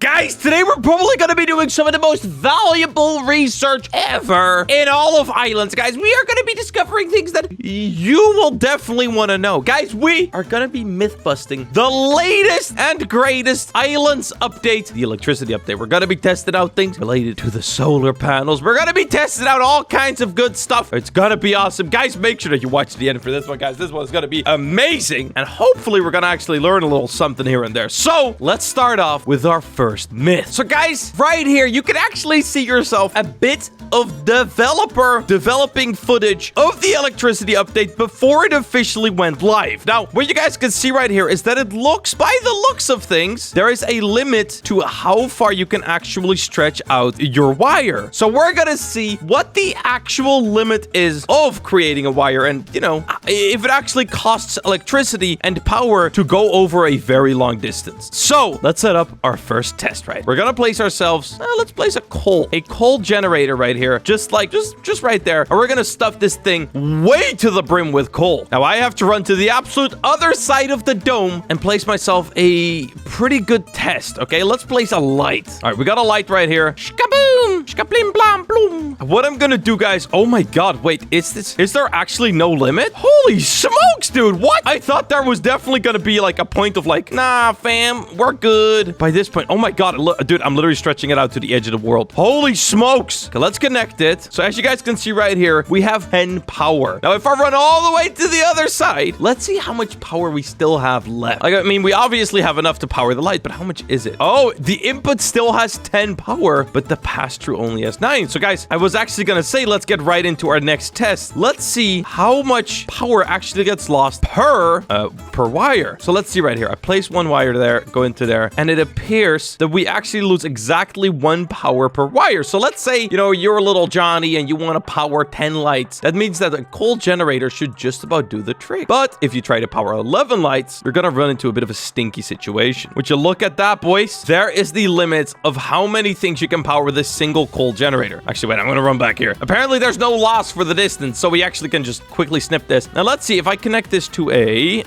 Guys, today we're probably going to be doing some of the most valuable research ever in all of Islands. Guys, we are going to be discovering things that you will definitely want to know. Guys, we are going to be myth-busting the latest and greatest Islands update, the electricity update. We're going to be testing out things related to the solar panels. We're going to be testing out all kinds of good stuff. It's going to be awesome. Guys, make sure that you watch the end for this one, guys. This one's going to be amazing. And hopefully we're going to actually learn a little something here and there. So let's start off with our first myth. So guys, right here, you can actually see yourself a bit of developing footage of the electricity update before it officially went live. Now, what you guys can see right here is that it looks, by the looks of things, there is a limit to how far you can actually stretch out your wire. So we're gonna see what the actual limit is of creating a wire and, you know, if it actually costs electricity and power to go over a very long distance. So let's set up our first test, right? We're gonna place ourselves, let's place a coal generator right here, just right there. And we're gonna stuff this thing way to the brim with coal. Now I have to run to the absolute other side of the dome and place myself a pretty good test. Okay, let's place a light. All right, we got a light right here. Shkaboom! Shkablim blam bloom. What I'm gonna do, guys, oh my god, wait, is there actually no limit? Holy smokes, dude, what? I thought there was definitely gonna be like a point of like, nah, fam, we're good. By this point, oh my god, look, dude, I'm literally stretching it out to the edge of the world. Holy smokes. Okay, let's connect it. So as you guys can see right here, we have 10 power. Now, if I run all the way to the other side, let's see how much power we still have left. Like, I mean, we obviously have enough to power the light, but how much is it? Oh, the input still has 10 power, but the pass-through only has 9. So guys, I was actually gonna say, let's get right into our next test. Let's see how much power actually gets lost per wire. So let's see right here. I place one wire there, go into there, and it appears that we actually lose exactly 1 power per wire. So let's say, you know, you're a little Johnny and you want to power 10 lights. That means that a coal generator should just about do the trick. But if you try to power 11 lights, you're gonna run into a bit of a stinky situation. Would you look at that, boys? There is the limit of how many things you can power with this single coal generator. Actually, wait, I'm gonna run back here. Apparently, there's no loss for the distance, so we actually can just quickly snip this. Now, let's see if I connect this to a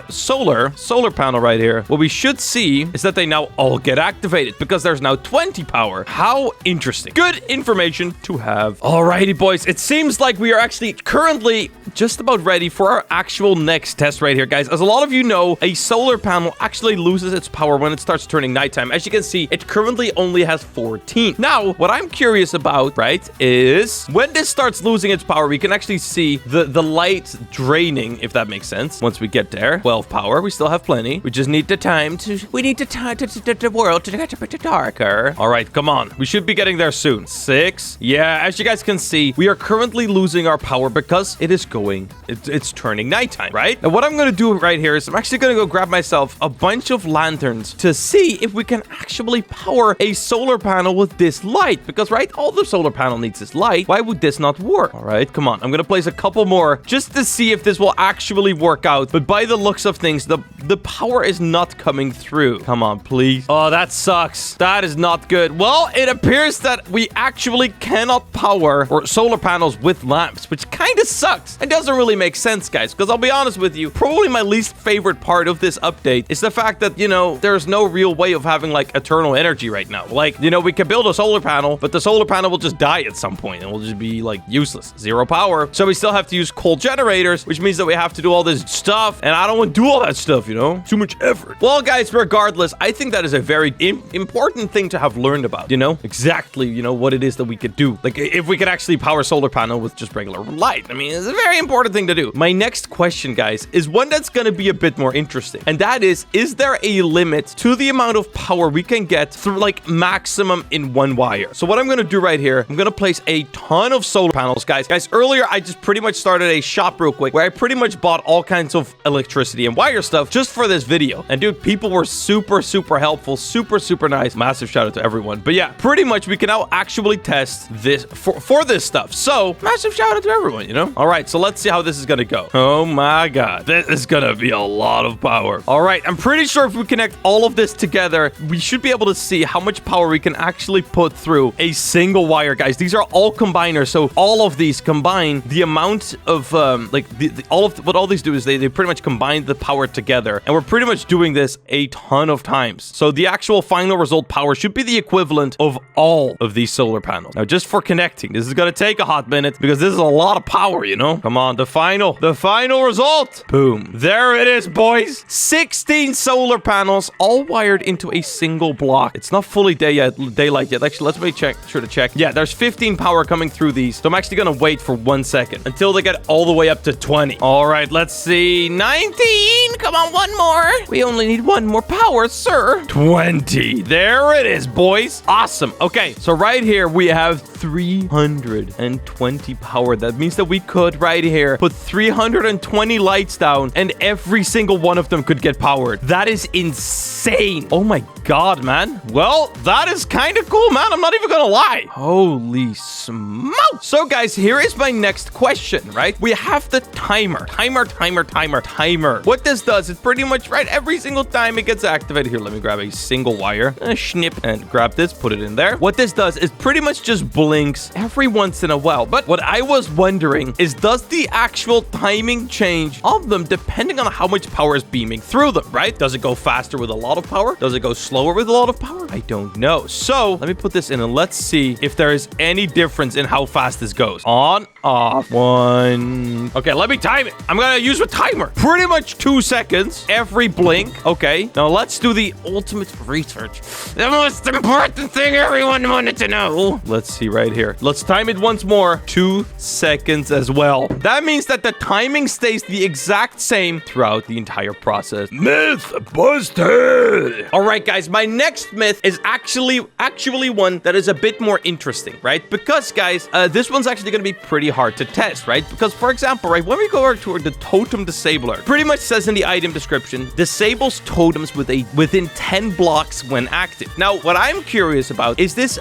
solar panel right here. What we should see is that they now all get activated because there's now 20 power. How interesting. Good information to have. Alrighty, boys. It seems like we are actually currently just about ready for our actual next test right here, guys. As a lot of you know, a solar panel actually loses its power when it starts turning nighttime. As you can see, it currently only has 14. Now, what I'm curious about, right, is when this starts losing its power, we can actually see the light draining, if that makes sense. Once we get there, 12 power, we still have plenty. We just need the time to the world to get a bit darker. All right, come on. We should be getting there soon. 6. Yeah, as you guys can see, we are currently losing our power because it's turning nighttime, right? Now, what I'm gonna do right here is I'm actually gonna go grab myself a bunch of lanterns to see if we can actually power a solar panel with this light. Because, right, all the solar panel needs is light. Why would this not work? All right, come on. I'm gonna place a couple more just to see if this will actually work out. But by the looks of things, the power is not coming through. Come on, please. Oh, that sucks. That is not good. Well, it appears that we actually cannot power or solar panels with lamps, which kind of sucks. It doesn't really make sense, guys, because I'll be honest with you, probably my least favorite part of this update is the fact that, you know, there's no real way of having like eternal energy right now. Like, you know, we can build a solar panel, but the solar panel will just die at some point and will just be like useless, 0 power. So we still have to use coal generators, which means that we have to do all this stuff, and I don't want to do all that stuff, you know? Too much effort. Well, guys, regardless, I think that is a very important thing to have learned about, you know? Exactly, you know, what it is that we could do. Like, if we could actually power solar panel with just regular light. I mean, it's a very important thing to do. My next question, guys, is one that's going to be a bit more interesting. And that is there a limit to the amount of power we can get through, like, maximum in one wire? So what I'm going to do right here, I'm going to place a ton of solar panels, guys. Guys, earlier, I just pretty much started a shop real quick where I pretty much bought all kinds of electricity and wire stuff just for this video. And dude, people were super helpful, super nice. Massive shout out to everyone. But yeah, pretty much we can now actually test this for this stuff. So massive shout out to everyone, you know? All right, so let's see how this is gonna go. Oh my god, this is gonna be a lot of power. All right, I'm pretty sure if we connect all of this together, we should be able to see how much power we can actually put through a single wire, guys. These are all combiners, so all of these combine the amount of what all these do is they pretty much combine the power together, and we're pretty much doing this a ton of times. So the actual final result power should be the equivalent of all of these solar panels. Now, just for connecting, this is gonna take a hot minute because this is a lot of power, you know? Come on, the final result. Boom. There it is, boys. 16 solar panels, all wired into a single block. It's not fully daylight yet. Actually, let's make sure to check. Yeah, there's 15 power coming through these. So I'm actually gonna wait for 1 second until they get all the way up to 20. All right, let's see. 19. Come on, one more. We only need one more power, sir. 20. There it is, boys. Awesome. Okay, so right here we have 320 power. That means that we could right here put 320 lights down and every single one of them could get powered. That is insane. Oh my god, man. Well, that is kind of cool, man. I'm not even gonna lie. Holy smoke. So guys, here is my next question, right? We have the timer. Timer. What this does is pretty much, right, every single time it gets activated. Here, let me grab a single wire, snip, and grab this, put it in there. What this does is pretty much just blinks every once in a while. But what I was wondering is, does the actual timing change of them depending on how much power is beaming through them, right? Does it go faster with a lot of power? Does it go slower with a lot of power? I don't know. So let me put this in and let's see if there is any difference in how fast this goes. On, off, 1. Okay, let me time it. I'm gonna use a timer. Pretty much 2 seconds every blink. Okay, now let's do the ultimate research. The most important thing everyone wanted to know. Let's see right here. Let's time it once more. 2 seconds as well. That means that the timing stays the exact same throughout the entire process. Myth busted. All right, guys, my next myth is actually one that is a bit more interesting, right? Because, guys, this one's actually going to be pretty hard to test, right? Because, for example, right, when we go over to the totem disabler, pretty much says in the item description, disables totems within 10 blocks when active. Now, what I'm curious about is this,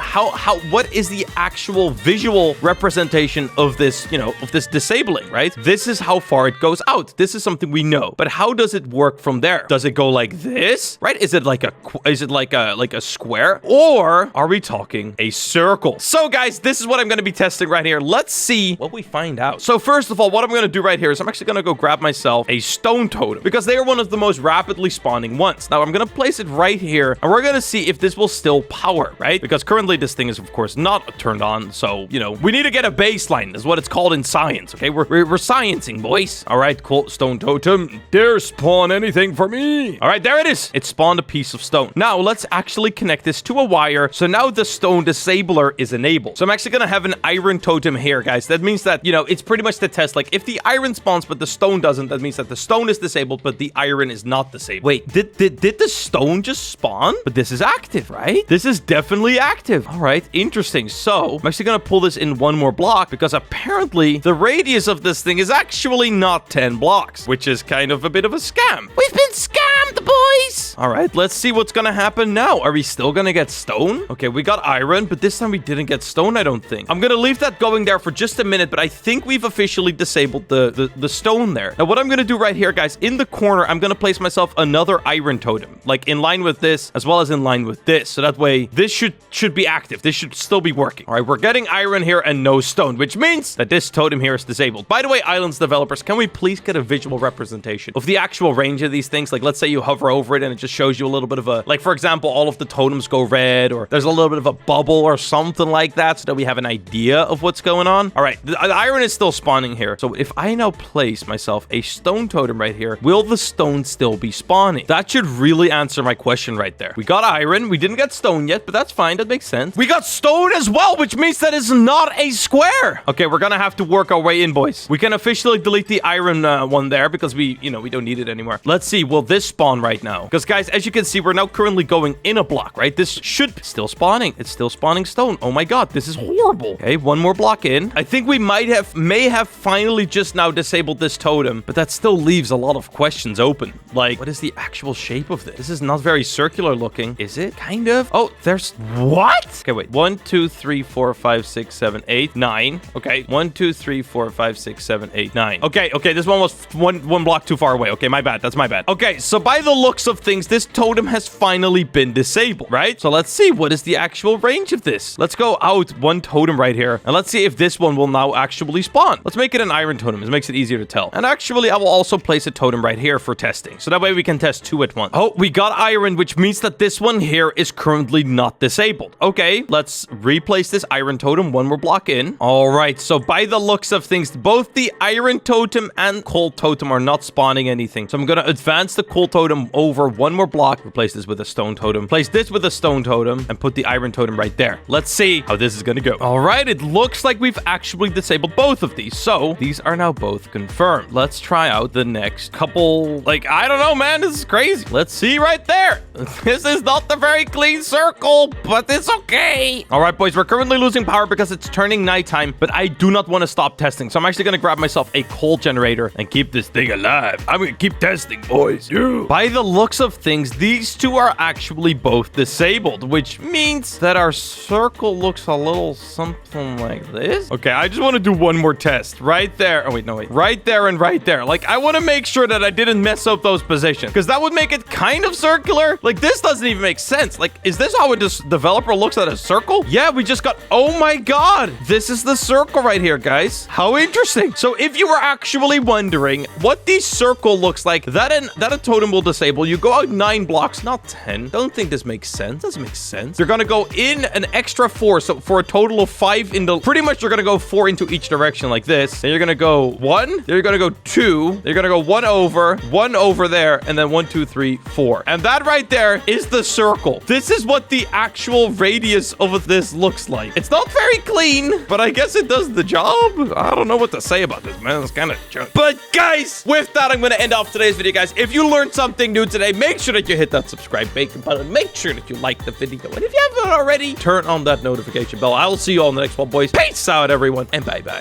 what is the actual visual representation of this, of this disabling, right? This is how far it goes out. This is something we know, but how does it work from there? Does it go like this, right? Is it like a square, or are we talking a circle? So guys, this is what I'm going to be testing right here. Let's see what we find out. So first of all, what I'm going to do right here is I'm actually going to go grab myself a stone totem because they are one of the most rapidly spawning ones. Now I'm going to place it right here and we're going to see if this will still power, right? Because currently this thing is of course not turned on. So, we need to get a baseline is what it's called in science. Okay. We're sciencing, boys. All right, cool. Stone totem. Dare spawn anything for me. All right, there it is. It spawned a piece of stone. Now let's actually connect this to a wire. So now the stone disabler is enabled. So I'm actually going to have an iron totem here, guys. That means that, it's pretty much the test. Like if the iron spawns, but the stone doesn't, that means that the stone is disabled, but the iron is not disabled. Wait, did the stone just spawn? But this is active, right? This is definitely active. All right, interesting. So I'm actually going to pull this in one more block because apparently the radius of this thing is actually not 10 blocks, which is kind of a bit of a scam. We've been scammed, boys. All right, let's see what's going to happen now. Are we still going to get stone? Okay, we got iron, but this time we didn't get stone, I don't think. I'm going to leave that going there for just a minute, but I think we've officially disabled the stone there. Now, what I'm going to do right here, guys, in the corner, I'm going to place myself another iron totem, like in line with this, as well as in line with this. So that way, this should be active. This should still be working. All right, we're getting iron here and no stone, which means that this totem here is disabled. By the way, Islands developers, can we please get a visual representation of the actual range of these things? Like, let's say you hover over it and it just shows you a little bit of a, like, for example, all of the totems go red, or there's a little bit of a bubble or something like that, so that we have an idea of what's going on. All right, the iron is still spawning here. So if I now place myself a stone totem right here, will the stone still be spawning? That should really answer my question right there. We got iron. We didn't get stone yet, but that's fine. That makes sense. We got stone as well, which means that it's not a square. Okay, we're gonna have to work our way in, boys. We can officially delete the iron one there because we don't need it anymore. Let's see. Will this spawn right now? Because guys, as you can see, we're now currently going in a block, right? This should be still spawning. It's still spawning stone. Oh my god, this is horrible. Okay, one more block in. I think we may have finally just now disabled this totem, but that still leaves a lot of questions open. Like, what is the actual shape of this? This is not very circular looking. Is it? Kind of. Oh, there's what? Okay, wait. 1, 2, 3, 4, 5, 6, 7, 8, 9. Okay. 1, 2, 3, 4, 5, 6, 7, 8, 9. Okay, this one was one block too far away. Okay, my bad. That's my bad. Okay, so by the looks of things, this totem has finally been disabled, right? So let's see, what is the actual range of this? Let's go out one totem right here, and let's see if this one will now actually spawn. Let's make it an iron totem. It makes it easier to tell. And actually, I will also place a totem right here for testing, so that way we can test 2 at once. Oh, we got iron, which means that this one here is currently not disabled. Okay, let's replace this iron totem one more block in. All right, so by the looks of things, both the iron totem and coal totem are not spawning anything. So I'm going to advance the coal totem over one more block, replace this with a stone totem, place this with a stone totem, and put the iron totem right there. Let's see how this is going to go. All right, it looks like we've actually disabled both of these. So these are now both confirmed. Let's try out the next couple. Like, I don't know, man. This is crazy. Let's see right there. This is not the very clean circle, but it's okay. All right, boys, we're currently losing power because it's turning nighttime, but I do not want to stop testing. So I'm actually going to grab myself a coal generator and keep this thing alive. I'm going to keep testing, boys. Yeah. By the looks of things, these two are actually both disabled, which means that our circle looks a little something like this. Okay, I just want to do one more test right there. Oh, wait, no, wait. Right there and right there. Like, I want to make sure that I didn't mess up those positions, because that would make it kind of circular. Like, this doesn't even make sense. Like, is this how a developer looks at a circle? Yeah, we just got... Oh my god. This is the circle right here, guys. How interesting. So if you were actually wondering what the circle looks like, that a totem will disable, you go out 9 blocks, not 10. Don't think this makes sense. Doesn't make sense. You're gonna go in an extra 4, so for a total of 5 in the... Pretty much you're gonna go 4 into each direction like this. Then you're gonna go 1. Then you're gonna go 2. Then you're gonna go 1 over there, and then 1, 2, 3, 4. And that right there is the circle. This is what the actual radius of this looks like. It's not very clean, but I guess it does the job. I don't know what to say about this, man. It's kind of junk. But guys, with that, I'm going to end off today's video, guys. If you learned something new today, make sure that you hit that subscribe button. Make sure that you like the video. And if you haven't already, turn on that notification bell. I will see you all in the next one, boys. Peace out, everyone, and bye-bye.